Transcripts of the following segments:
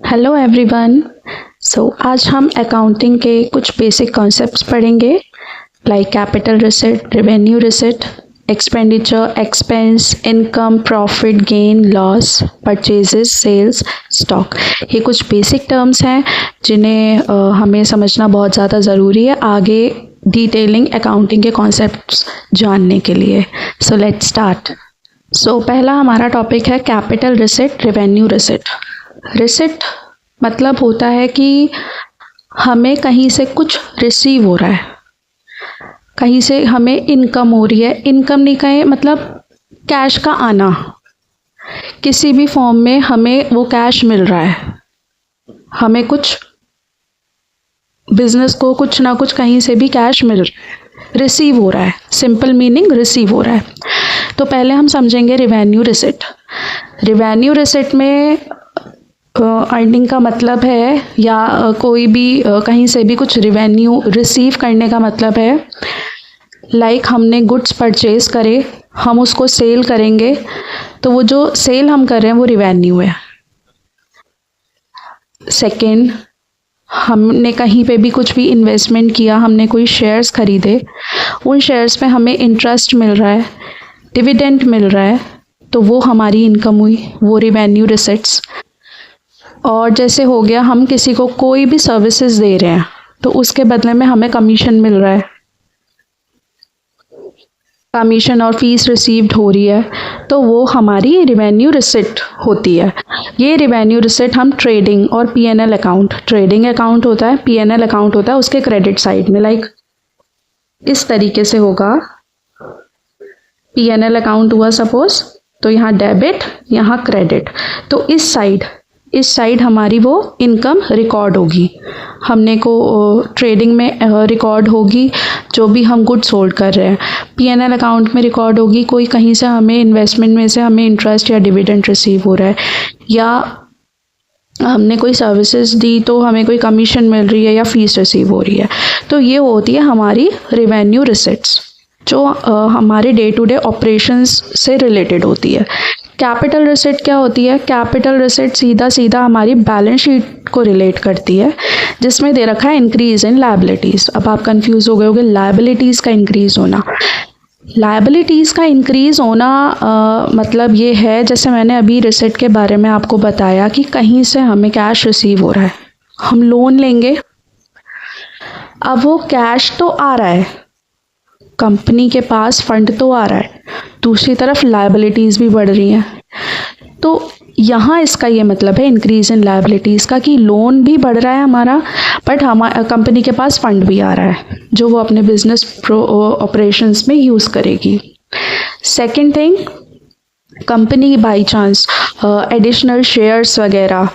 Hello everyone. आज हम accounting के कुछ बेसिक कॉन्सेप्ट्स पढ़ेंगे, like capital receipt, revenue receipt, expenditure, expense, income, profit, gain, loss, purchases, sales, stock. ये कुछ बेसिक टर्म्स हैं जिन्हें हमें समझना बहुत ज़्यादा ज़रूरी है आगे डिटेलिंग अकाउंटिंग के कॉन्सेप्ट्स जानने के लिए। So let's start. पहला हमारा टॉपिक है capital receipt, revenue receipt. Receipt मतलब होता है कि हमें कहीं से कुछ रिसीव हो रहा है, कहीं से हमें इनकम हो रही है। इनकम नहीं कहें, मतलब कैश का आना, किसी भी फॉर्म में हमें वो कैश मिल रहा है। हमें कुछ बिजनेस को कुछ ना कुछ कहीं से भी कैश मिल रहा है, रिसीव हो रहा है। सिंपल मीनिंग रिसीव हो रहा है। तो पहले हम समझेंगे रिवेन्यू रिसिट। रिवेन्यू रिसिट में अर्निंग का मतलब है, या कोई भी कहीं से भी कुछ रिवेन्यू रिसीव करने का मतलब है। लाइक हमने गुड्स परचेज करे, हम उसको सेल करेंगे, तो वो जो सेल हम कर रहे हैं वो रिवेन्यू है। सेकेंड, हमने कहीं पे भी कुछ भी इन्वेस्टमेंट किया, हमने कोई शेयर्स खरीदे, उन शेयर्स पे हमें इंटरेस्ट मिल रहा है, डिविडेंड मिल रहा है, तो वो हमारी इनकम हुई, वो रिवेन्यू रिसिट्स। और जैसे हो गया, हम किसी को कोई भी सर्विसेज दे रहे हैं तो उसके बदले में हमें कमीशन मिल रहा है, कमीशन और फीस रिसीव्ड हो रही है, तो वो हमारी रिवेन्यू रिसिट होती है। ये रिवेन्यू रिसिट हम ट्रेडिंग और पीएनएल अकाउंट, ट्रेडिंग अकाउंट होता है, पीएनएल अकाउंट होता है उसके क्रेडिट साइड में, लाइक इस तरीके से होगा। पीएनएल अकाउंट हुआ सपोज, तो यहाँ डेबिट, यहाँ क्रेडिट, तो इस साइड हमारी वो इनकम रिकॉर्ड होगी, हमने को ट्रेडिंग में रिकॉर्ड होगी जो भी हम गुड्स होल्ड कर रहे हैं। पीएनएल अकाउंट में रिकॉर्ड होगी कोई कहीं से हमें इन्वेस्टमेंट में से हमें इंटरेस्ट या डिविडेंड रिसीव हो रहा है, या हमने कोई सर्विसेज दी तो हमें कोई कमीशन मिल रही है या फीस रिसीव हो रही है। तो ये होती है हमारी रिवेन्यू रिसिट्स, जो हमारे डे टू डे ऑपरेशंस से रिलेटेड होती है। कैपिटल रिसिट क्या होती है? कैपिटल रिसिट सीधा सीधा हमारी बैलेंस शीट को रिलेट करती है, जिसमें दे रखा है इंक्रीज इन लायबिलिटीज़। अब आप कंफ्यूज हो गए होगे, लायबिलिटीज़ का इंक्रीज होना। लायबिलिटीज़ का इंक्रीज होना मतलब ये है, जैसे मैंने अभी रिसिट के बारे में आपको बताया कि कहीं से हमें कैश रिसीव हो रहा है, हम लोन लेंगे, अब वो कैश तो आ रहा है, कंपनी के पास फंड तो आ रहा है, दूसरी तरफ लायबिलिटीज़ भी बढ़ रही हैं। तो यहाँ इसका ये मतलब है इंक्रीज इन लायबिलिटीज़ का, कि लोन भी बढ़ रहा है हमारा, बट हमारा कंपनी के पास फंड भी आ रहा है जो वो अपने बिजनेस ऑपरेशंस में यूज़ करेगी। Second thing, accompany by chance additional shares वगैरह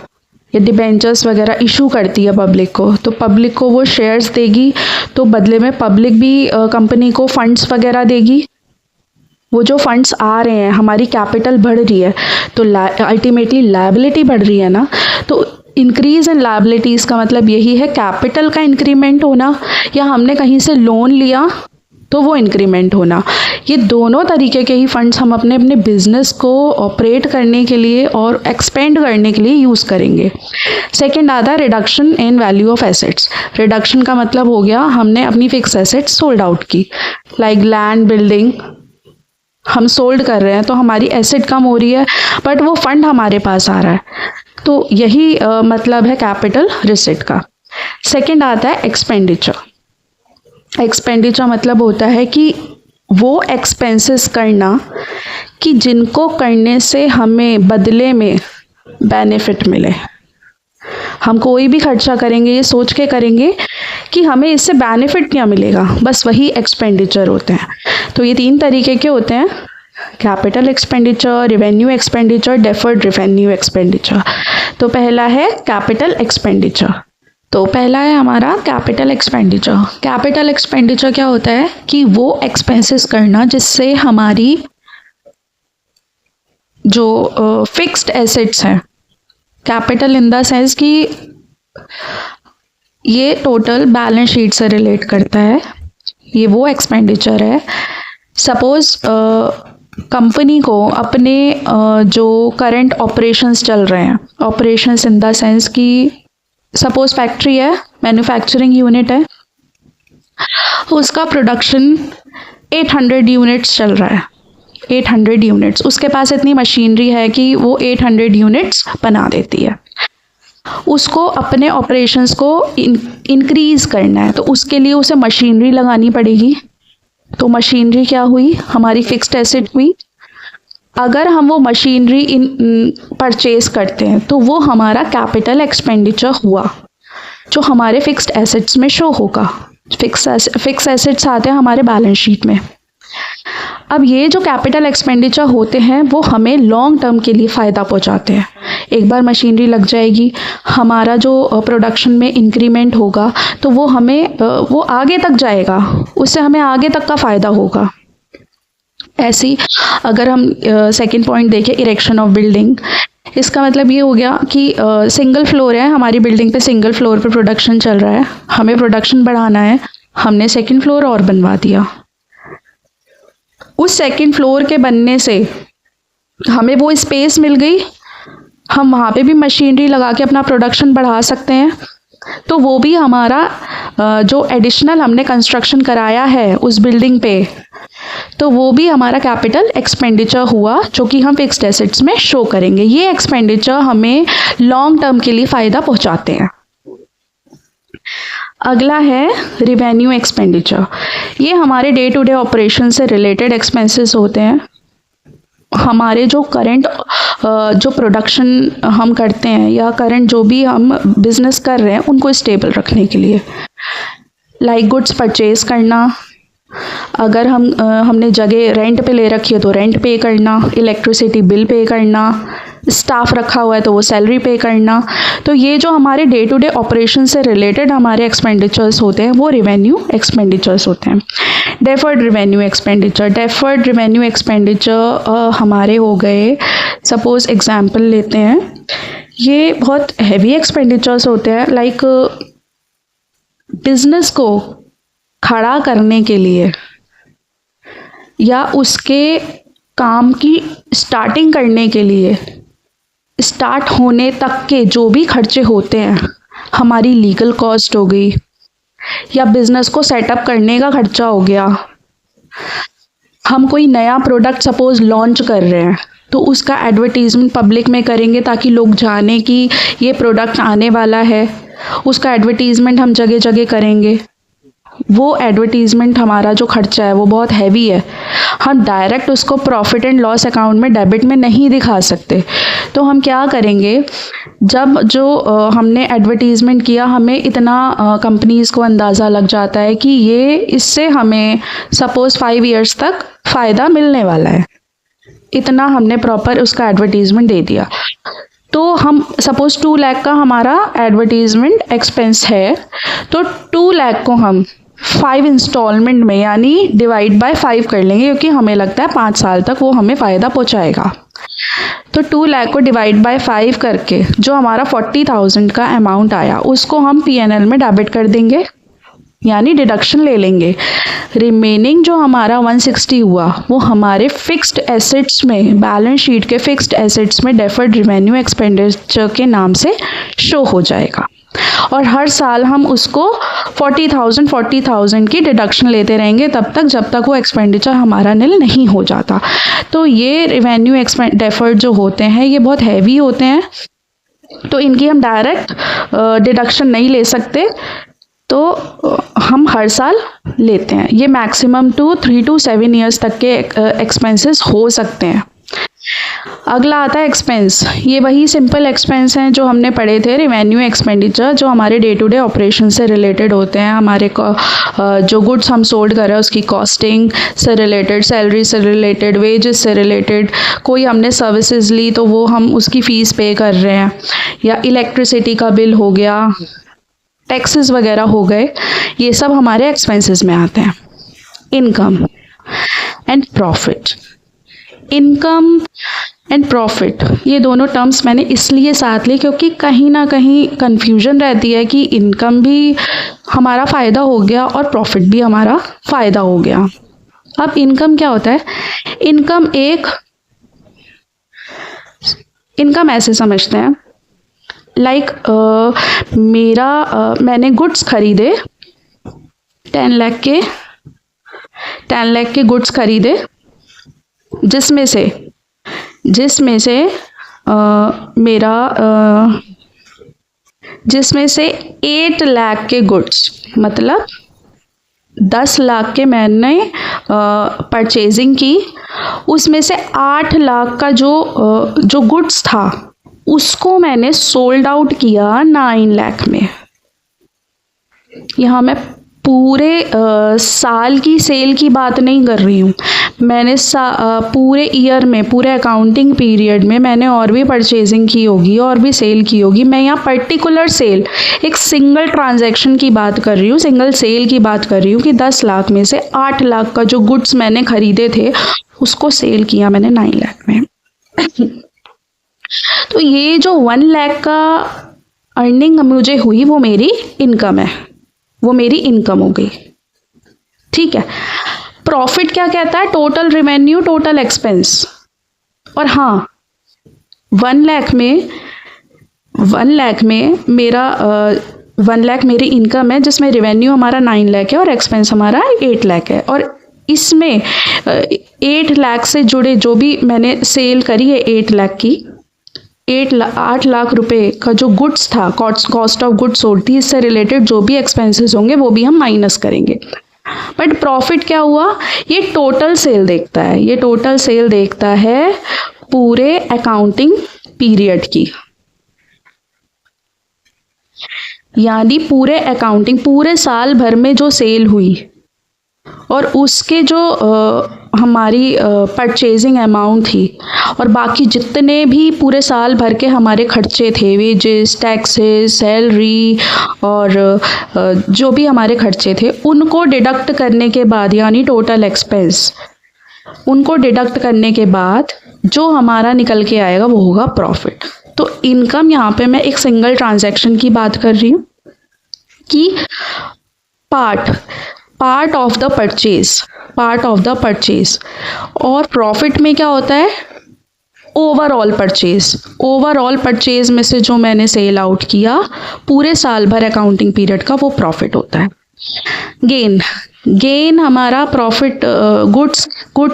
या डिबेंचर्स वगैरह इशू करती है पब्लिक को, तो पब्लिक को वो शेयर्स देगी, तो बदले में पब्लिक भी कंपनी को फंड्स वगैरह देगी। वो जो फंड्स आ रहे हैं, हमारी कैपिटल बढ़ रही है, तो अल्टीमेटली लायबिलिटी बढ़ रही है ना। तो इंक्रीज इन लायबिलिटीज़ का मतलब यही है, कैपिटल का इंक्रीमेंट होना, या हमने कहीं से लोन लिया तो वो इंक्रीमेंट होना। ये दोनों तरीके के ही फंड्स हम अपने अपने बिजनेस को ऑपरेट करने के लिए और एक्सपेंड करने के लिए यूज़ करेंगे। सेकंड आता है reduction in value of assets. Reduction का मतलब हो गया, हमने अपनी फिक्स एसेट्स सोल्ड आउट की, लाइक लैंड, बिल्डिंग हम सोल्ड कर रहे हैं, तो हमारी एसेट कम हो रही है, बट वो फंड हमारे पास आ रहा है। तो यही मतलब है कैपिटल रिसिट का। सेकंड आता है एक्सपेंडिचर। एक्सपेंडिचर मतलब होता है कि वो एक्सपेंसेस करना कि जिनको करने से हमें बदले में बेनिफिट मिले। हम कोई भी खर्चा करेंगे ये सोच के करेंगे कि हमें इससे बेनिफिट क्या मिलेगा, बस वही एक्सपेंडिचर होते हैं। तो ये तीन तरीके के होते हैं, capital expenditure, revenue expenditure, deferred revenue expenditure. तो पहला है कैपिटल एक्सपेंडिचर। तो पहला है हमारा कैपिटल एक्सपेंडिचर। कैपिटल एक्सपेंडिचर क्या होता है कि वो एक्सपेंसेस करना जिससे हमारी जो फिक्स्ड एसेट्स हैं, कैपिटल इन द सेंस कि ये टोटल बैलेंस शीट से रिलेट करता है, ये वो एक्सपेंडिचर है। सपोज कंपनी को अपने जो करंट ऑपरेशंस चल रहे हैं, ऑपरेशंस इन द सेंस कि सपोज फैक्ट्री है, मैन्युफैक्चरिंग यूनिट है, उसका प्रोडक्शन 800 यूनिट्स चल रहा है, 800 यूनिट्स, उसके पास इतनी मशीनरी है कि वो 800 यूनिट्स बना देती है। उसको अपने ऑपरेशंस को इंक्रीज़ करना है, तो उसके लिए उसे मशीनरी लगानी पड़ेगी। तो मशीनरी क्या हुई? हमारी फिक्स्ड एसेट हुई। अगर हम वो मशीनरी परचेज करते हैं तो वो हमारा कैपिटल एक्सपेंडिचर हुआ, जो हमारे फिक्स्ड एसेट्स में शो होगा। फिक्स एसेट्स आते हैं हमारे बैलेंस शीट में। अब ये जो कैपिटल एक्सपेंडिचर होते हैं वो हमें लॉन्ग टर्म के लिए फ़ायदा पहुंचाते हैं। एक बार मशीनरी लग जाएगी, हमारा जो प्रोडक्शन में इंक्रीमेंट होगा तो वो हमें वो आगे तक जाएगा, उससे हमें आगे तक का फ़ायदा होगा। ऐसी अगर हम सेकंड पॉइंट देखें, इरेक्शन ऑफ बिल्डिंग, इसका मतलब ये हो गया कि सिंगल फ्लोर है हमारी बिल्डिंग पे, सिंगल फ्लोर पे प्रोडक्शन चल रहा है, हमें प्रोडक्शन बढ़ाना है, हमने सेकंड फ्लोर और बनवा दिया। उस सेकंड फ्लोर के बनने से हमें वो स्पेस मिल गई, हम वहाँ पे भी मशीनरी लगा के अपना प्रोडक्शन बढ़ा सकते हैं। तो वो भी हमारा जो एडिशनल हमने कंस्ट्रक्शन कराया है उस बिल्डिंग पे, तो वो भी हमारा कैपिटल एक्सपेंडिचर हुआ, जो कि हम फिक्स्ड एसेट्स में शो करेंगे। ये एक्सपेंडिचर हमें लॉन्ग टर्म के लिए फ़ायदा पहुंचाते हैं। अगला है रिवेन्यू एक्सपेंडिचर। ये हमारे डे टू डे ऑपरेशन से रिलेटेड एक्सपेंसेस होते हैं। हमारे जो करंट जो प्रोडक्शन हम करते हैं या करंट जो भी हम बिजनेस कर रहे हैं उनको स्टेबल रखने के लिए, लाइक गुड्स परचेज करना, अगर हमने जगह रेंट पे ले रखी है तो रेंट पे करना, इलेक्ट्रिसिटी बिल पे करना, स्टाफ रखा हुआ है तो वो सैलरी पे करना। तो ये जो हमारे डे टू डे ऑपरेशन से रिलेटेड हमारे एक्सपेंडिचर्स होते हैं वो रिवेन्यू एक्सपेंडिचर्स होते हैं। Deferred revenue expenditure, deferred revenue expenditure हमारे हो गए, सपोज एग्जांपल लेते हैं, ये बहुत हैवी एक्सपेंडिचर्स होते हैं। लाइक बिजनेस को खड़ा करने के लिए या उसके काम की स्टार्टिंग करने के लिए, स्टार्ट होने तक के जो भी खर्चे होते हैं, हमारी लीगल कॉस्ट हो गई या बिजनेस को सेटअप करने का खर्चा हो गया, हम कोई नया प्रोडक्ट सपोज लॉन्च कर रहे हैं तो उसका एडवर्टीजमेंट पब्लिक में करेंगे ताकि लोग जाने कि ये प्रोडक्ट आने वाला है, उसका एडवर्टीजमेंट हम जगह जगह करेंगे। वो एडवर्टीजमेंट हमारा जो खर्चा है वो बहुत हैवी है, हम डायरेक्ट उसको प्रॉफिट एंड लॉस अकाउंट में डेबिट में नहीं दिखा सकते। तो हम क्या करेंगे, जब जो हमने एडवर्टीजमेंट किया, हमें इतना कंपनीज़ को अंदाज़ा लग जाता है कि ये इससे हमें सपोज़ 5 इयर्स तक फ़ायदा मिलने वाला है, इतना हमने प्रॉपर उसका एडवर्टीजमेंट दे दिया। तो हम सपोज़ 2 लाख का हमारा एडवर्टीजमेंट एक्सपेंस है, तो 2 लाख को हम 5 इंस्टॉलमेंट में यानी डिवाइड बाय 5 कर लेंगे, क्योंकि हमें लगता है 5 साल तक वो हमें फ़ायदा पहुंचाएगा। तो 2 लाख को डिवाइड बाय 5 करके जो हमारा 40,000 का अमाउंट आया उसको हम P&L में डेबिट कर देंगे, यानी डिडक्शन ले लेंगे। रिमेनिंग जो हमारा 160 हुआ वो हमारे फिक्स्ड एसेट्स में, बैलेंस शीट के फिक्स्ड एसेट्स में डेफर्ड रिवेन्यू एक्सपेंडिचर के नाम से शो हो जाएगा। और हर साल हम उसको 40,000 की डिडक्शन लेते रहेंगे तब तक जब तक वो एक्सपेंडिचर हमारा निल नहीं हो जाता। तो ये रिवेन्यू डेफर्ड जो होते हैं ये बहुत हैवी होते हैं, तो इनकी हम डायरेक्ट डिडक्शन नहीं ले सकते, तो हम हर साल लेते हैं। ये मैक्सिमम 3 to 7 ईयर्स तक के एक्सपेंसेस हो सकते हैं। अगला आता है एक्सपेंस। ये वही सिंपल एक्सपेंस हैं जो हमने पढ़े थे, रिवेन्यू एक्सपेंडिचर, जो हमारे डे टू डे ऑपरेशन से रिलेटेड होते हैं। हमारे जो गुड्स हम सोल्ड कर रहे हैं उसकी कॉस्टिंग से रिलेटेड, सैलरी से रिलेटेड, वेजेस से रिलेटेड, कोई हमने सर्विसेज ली तो वो हम उसकी फ़ीस पे कर रहे हैं, या इलेक्ट्रिसिटी का बिल हो गया, टैक्सेस वगैरह हो गए, ये सब हमारे एक्सपेंसेस में आते हैं। Income and profit, income and profit, ये दोनों टर्म्स मैंने इसलिए साथ ली क्योंकि कहीं ना कहीं कन्फ्यूजन रहती है कि इनकम भी हमारा फ़ायदा हो गया और प्रॉफिट भी हमारा फ़ायदा हो गया। अब इनकम क्या होता है? इनकम ऐसे समझते हैं, लाइक मैंने गुड्स खरीदे 10 लाख के गुड्स खरीदे, जिसमें से जिसमें से 8 लाख के गुड्स, मतलब 10 लाख के मैंने परचेजिंग की, उसमें से 8 लाख का जो गुड्स था उसको मैंने सोल्ड आउट किया 9 लाख में। यहाँ मैं पूरे साल की सेल की बात नहीं कर रही हूँ, मैंने पूरे ईयर में, पूरे अकाउंटिंग पीरियड में मैंने और भी परचेजिंग की होगी और भी सेल की होगी। मैं यहाँ पर्टिकुलर सेल, एक सिंगल ट्रांजैक्शन की बात कर रही हूँ, सिंगल सेल की बात कर रही हूँ कि 10 लाख में से 8 लाख का जो गुड्स मैंने खरीदे थे उसको सेल किया मैंने 9 लाख में। तो ये जो 1 लाख का अर्निंग मुझे हुई वो मेरी इनकम है, वो मेरी इनकम हो गई। ठीक है, प्रॉफिट क्या कहता है? Total revenue, total expense. और हाँ, 1 लाख में मेरा 1 लाख मेरी इनकम है, जिसमें रेवेन्यू हमारा 9 लाख है और एक्सपेंस हमारा 8 लाख है। और इसमें 8 लाख से जुड़े जो भी मैंने सेल करी है 8 लाख की, 8 लाख रुपए का जो गुड्स था, कॉस्ट ऑफ गुड्स सोल्ड थी, इससे रिलेटेड जो भी एक्सपेंसेस होंगे वो भी हम माइनस करेंगे। बट प्रॉफिट क्या हुआ? ये टोटल सेल देखता है, ये टोटल सेल देखता है पूरे अकाउंटिंग पीरियड की, यानी पूरे साल भर में जो सेल हुई और उसके जो हमारी परचेजिंग अमाउंट थी और बाकी जितने भी पूरे साल भर के हमारे खर्चे थे, वेजेस, टैक्सेस, सैलरी और जो भी हमारे खर्चे थे, उनको डिडक्ट करने के बाद, यानी टोटल एक्सपेंस, उनको डिडक्ट करने के बाद जो हमारा निकल के आएगा वो होगा प्रॉफिट। तो इनकम यहाँ पे मैं एक सिंगल ट्रांजैक्शन की बात कर रही हूँ कि पार्ट ऑफ द परचेज। और प्रॉफिट में क्या होता है? ओवरऑल परचेज में से जो मैंने सेल आउट किया पूरे साल भर अकाउंटिंग पीरियड का, वो प्रॉफिट होता है। गेन हमारा प्रॉफिट गुड्स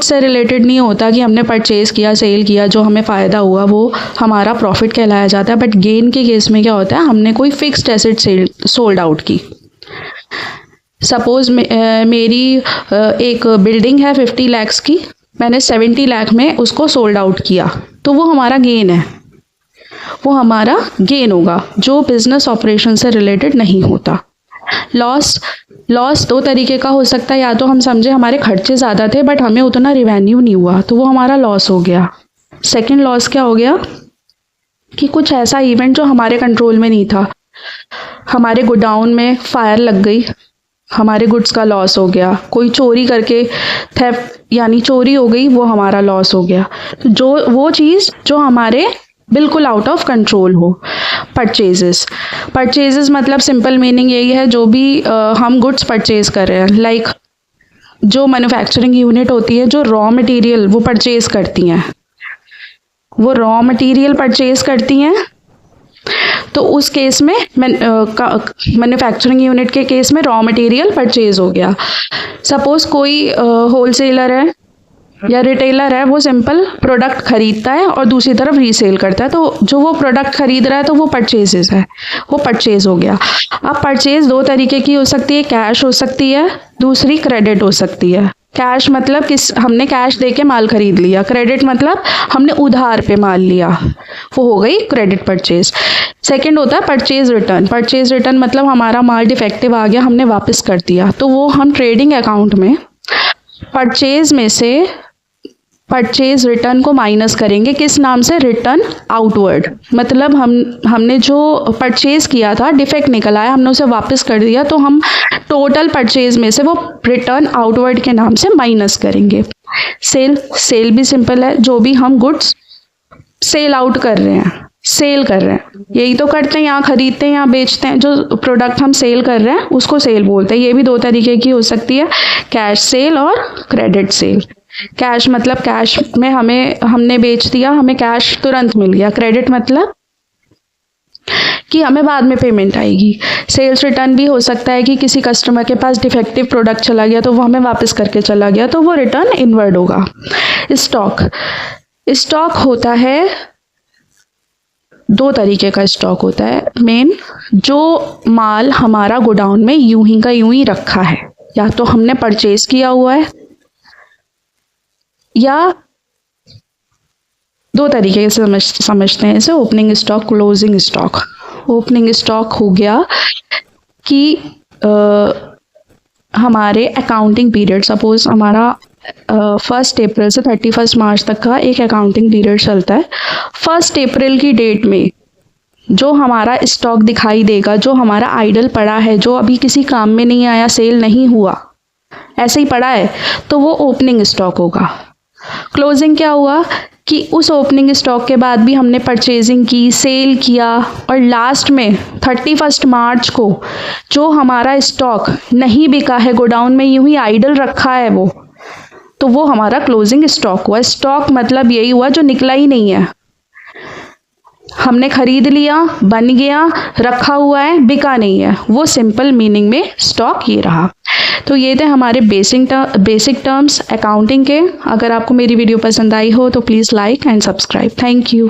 से रिलेटेड नहीं होता कि हमने परचेज किया, सेल किया, जो हमें फ़ायदा हुआ वो हमारा प्रॉफिट कहलाया जाता है। बट गेन के केस में क्या होता है? हमने कोई फिक्स्ड एसेट सोल्ड आउट की। सपोज मेरी एक बिल्डिंग है 50 लाख की, मैंने 70 लाख में उसको सोल्ड आउट किया, तो वो हमारा गेन है, वो हमारा गेन होगा, जो बिजनेस ऑपरेशन से रिलेटेड नहीं होता। लॉस 2 तरीके का हो सकता है, या तो हम समझे हमारे खर्चे ज़्यादा थे बट हमें उतना रिवेन्यू नहीं हुआ, तो वो हमारा लॉस हो गया। सेकंड लॉस क्या हो गया कि कुछ ऐसा इवेंट जो हमारे कंट्रोल में नहीं था, हमारे गोडाउन में फायर लग गई, हमारे गुड्स का लॉस हो गया, कोई चोरी करके, थेफ्ट यानी चोरी हो गई, वो हमारा लॉस हो गया। तो वो चीज़ जो हमारे बिल्कुल आउट ऑफ कंट्रोल हो। परचेजेस मतलब सिंपल मीनिंग यही है, जो भी हम गुड्स परचेज कर रहे हैं, लाइक जो मैन्युफैक्चरिंग यूनिट होती है, जो रॉ मटेरियल वो परचेज करती हैं, तो उस केस में मैन्युफैक्चरिंग यूनिट के केस में रॉ मटेरियल परचेज हो गया। सपोज कोई होलसेलर है या रिटेलर है, वो सिंपल प्रोडक्ट खरीदता है और दूसरी तरफ रीसेल करता है, तो जो वो प्रोडक्ट खरीद रहा है तो वो परचेजेस है, वो परचेज हो गया। अब परचेज 2 तरीके की हो सकती है, कैश हो सकती है, दूसरी क्रेडिट हो सकती है। कैश मतलब हमने कैश दे के माल खरीद लिया, क्रेडिट मतलब हमने उधार पे माल लिया, वो हो गई क्रेडिट परचेज। सेकंड होता है परचेज रिटर्न मतलब हमारा माल डिफेक्टिव आ गया, हमने वापस कर दिया, तो वो हम ट्रेडिंग अकाउंट में परचेज में से परचेज रिटर्न को माइनस करेंगे। किस नाम से? रिटर्न आउटवर्ड, मतलब हमने जो परचेज किया था, डिफेक्ट निकल आया, हमने उसे वापस कर दिया, तो हम टोटल परचेज में से वो रिटर्न आउटवर्ड के नाम से माइनस करेंगे। सेल भी सिंपल है, जो भी हम गुड्स सेल आउट कर रहे हैं, सेल कर रहे हैं, यही तो करते हैं, यहाँ खरीदते हैं, यहाँ बेचते हैं। जो प्रोडक्ट हम सेल कर रहे हैं उसको सेल बोलते हैं। ये भी दो तरीके की हो सकती है, कैश सेल और क्रेडिट सेल। कैश मतलब कैश में हमने बेच दिया, हमें कैश तुरंत मिल गया। क्रेडिट मतलब कि हमें बाद में पेमेंट आएगी। सेल्स रिटर्न भी हो सकता है कि किसी कस्टमर के पास डिफेक्टिव प्रोडक्ट चला गया तो वो हमें वापस करके चला गया, तो वो रिटर्न इनवर्ड होगा। स्टॉक होता है, दो तरीके का स्टॉक होता है मेन। जो माल हमारा गोडाउन में यूं ही का यूं ही रखा है, या तो हमने परचेज किया हुआ है, या दो तरीके से समझते हैं इसे, opening stock, closing stock. Opening stock हो गया कि हमारे अकाउंटिंग पीरियड, सपोज हमारा 1 अप्रैल से 31 मार्च तक का एक अकाउंटिंग पीरियड चलता है। 1 अप्रैल की डेट में जो हमारा स्टॉक दिखाई देगा, जो हमारा आइडल पड़ा है, जो अभी किसी काम में नहीं आया, सेल नहीं हुआ, ऐसे ही पड़ा है, तो वो ओपनिंग स्टॉक होगा। क्लोजिंग क्या हुआ कि उस ओपनिंग स्टॉक के बाद भी हमने परचेजिंग की, सेल किया, और लास्ट में 31 मार्च को जो हमारा स्टॉक नहीं बिका है, गोडाउन में यूं ही आइडल रखा है वो, तो वो हमारा क्लोजिंग स्टॉक हुआ। स्टॉक मतलब यही हुआ जो निकला ही नहीं है, हमने खरीद लिया, बन गया, रखा हुआ है, बिका नहीं है, वो सिंपल मीनिंग में स्टॉक ये रहा। तो ये थे हमारे बेसिक टर्म्स अकाउंटिंग के। अगर आपको मेरी वीडियो पसंद आई हो तो please like and subscribe. Thank you.